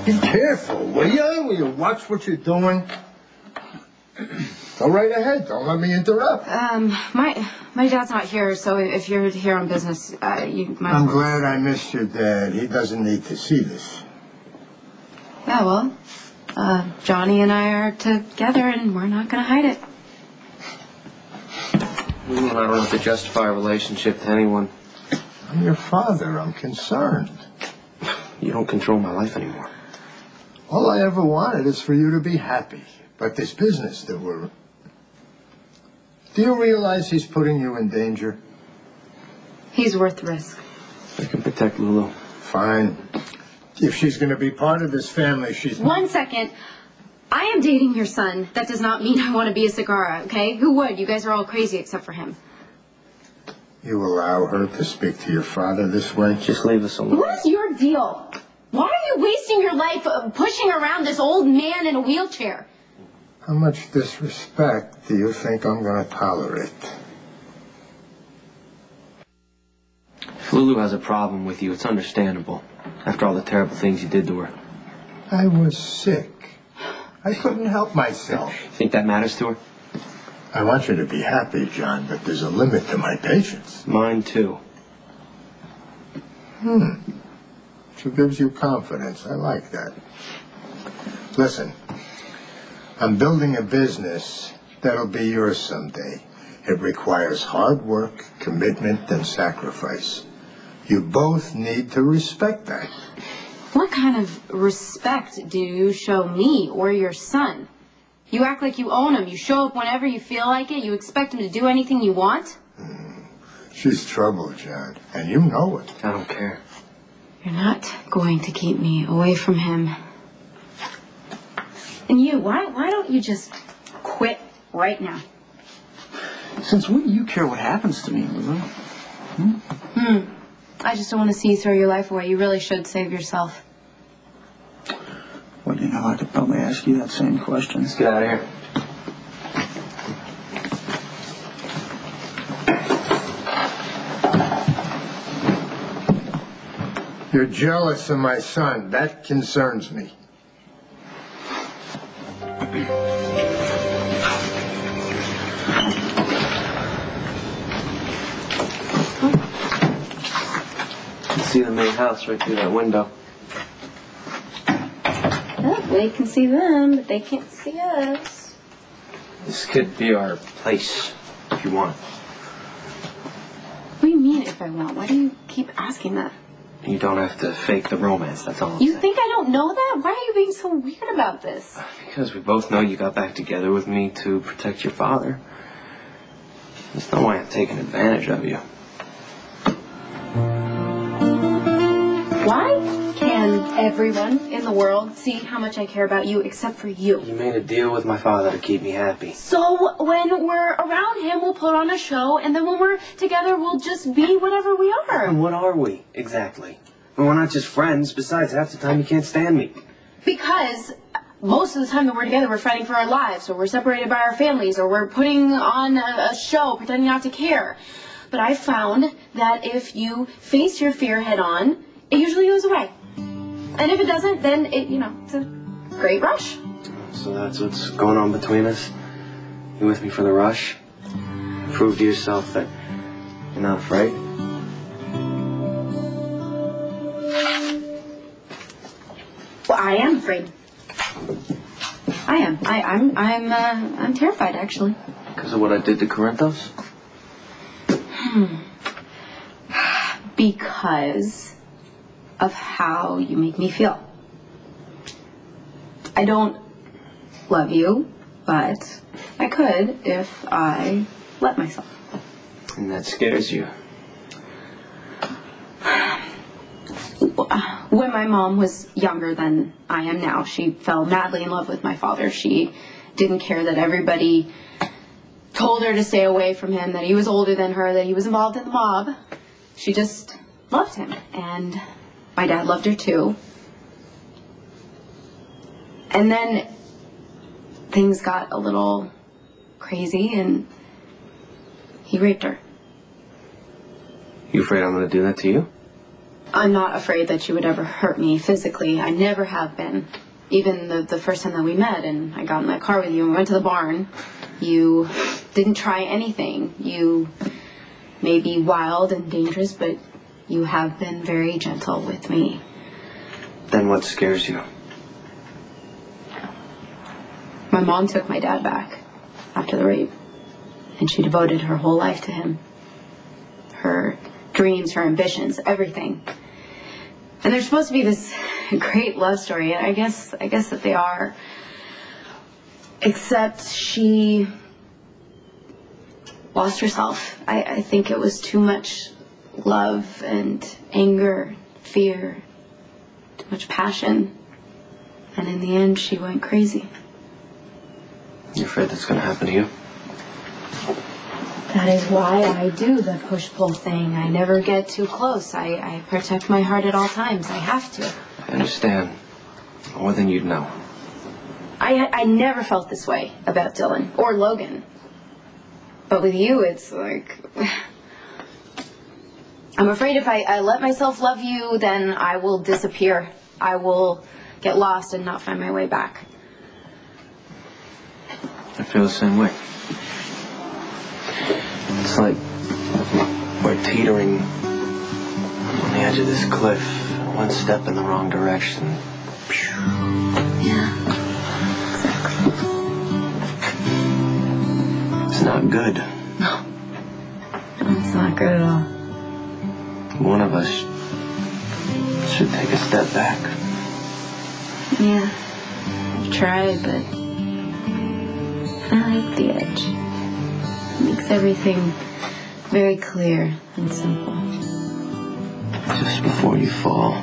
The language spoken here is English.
Be careful, will you? Will you watch what you're doing? Go right ahead. Don't let me interrupt. My dad's not here, so if you're here on business, you might... I'm glad I missed your dad. He doesn't need to see this. Yeah, well, Johnny and I are together, and we're not going to hide it. I don't have to justify a relationship to anyone. I'm your father. I'm concerned. You don't control my life anymore. All I ever wanted is for you to be happy. But this business that we're... Do you realize he's putting you in danger? He's worth the risk. I can protect Lulu. Fine. If she's going to be part of this family, she's... 1 second. I am dating your son. That does not mean I want to be a Sagara, okay? Who would? You guys are all crazy except for him. You allow her to speak to your father this way? Just leave us alone. What is your deal? Why are you wasting your life pushing around this old man in a wheelchair? How much disrespect do you think I'm going to tolerate? If Lulu has a problem with you, it's understandable. After all the terrible things you did to her. I was sick. I couldn't help myself. Think that matters to her? I want you to be happy, John, but there's a limit to my patience. Mine, too. She gives you confidence. I like that. Listen, I'm building a business that'll be yours someday. It requires hard work, commitment, and sacrifice. You both need to respect that. What kind of respect do you show me or your son? You act like you own him. You show up whenever you feel like it. You expect him to do anything you want. She's trouble, John, and you know it. I don't care. You're not going to keep me away from him. And you, why don't you just quit right now? Since when do you care what happens to me, Lulu? I just don't want to see you throw your life away. You really should save yourself. Well, you know, I could probably ask you that same question. Let's get out of here. You're jealous of my son. That concerns me. See the main house right through that window. Oh, we can see them, but they can't see us. This could be our place, if you want. What do you mean, if I want? Why do you keep asking that? You don't have to fake the romance, that's all I'm You saying. think I don't know that? Why are you being so weird about this? Because we both know you got back together with me to protect your father. There's no way I'm taking advantage of you. Why can everyone in the world see how much I care about you except for you? You made a deal with my father to keep me happy. So when we're around him, we'll put on a show, and then when we're together, we'll just be whatever we are. And what are we, exactly? And we're not just friends. Besides, half the time you can't stand me. Because most of the time that we're together, we're fighting for our lives, or we're separated by our families, or we're putting on a show, pretending not to care. But I found that if you face your fear head on, it usually goes away. And if it doesn't, then it's a great rush. So that's what's going on between us? You with me for the rush? Prove to yourself that you're not afraid? Well, I am afraid. I am. I'm terrified, actually. Because of what I did to Corinthos? Because of how you make me feel. I don't love you, but I could if I let myself. And that scares you? When my mom was younger than I am now, she fell madly in love with my father. She didn't care that everybody told her to stay away from him, that he was older than her, that he was involved in the mob. She just loved him, and my dad loved her too. And then things got a little crazy, and he raped her. You afraid I'm going to do that to you? I'm not afraid that you would ever hurt me physically. I never have been. Even the first time that we met and I got in that car with you and went to the barn, you didn't try anything. You may be wild and dangerous, but you have been very gentle with me. Then what scares you? My mom took my dad back after the rape, and she devoted her whole life to him. Her dreams, her ambitions, everything. And they're supposed to be this great love story, and I guess that they are. Except she lost herself. I think it was too much love and anger, fear, too much passion. And in the end, she went crazy. You afraid that's going to happen to you? That is why I do the push-pull thing. I never get too close. I protect my heart at all times. I have to. I understand. More than you'd know. I never felt this way about Dylan or Logan. But with you, it's like... I'm afraid if I let myself love you, then I will disappear. I will get lost and not find my way back. I feel the same way. It's like we're teetering on the edge of this cliff. One step in the wrong direction. Yeah, exactly. It's not good. No, it's not good at all. One of us should take a step back. Yeah, I've tried, but I like the edge. It makes everything very clear and simple. Just before you fall.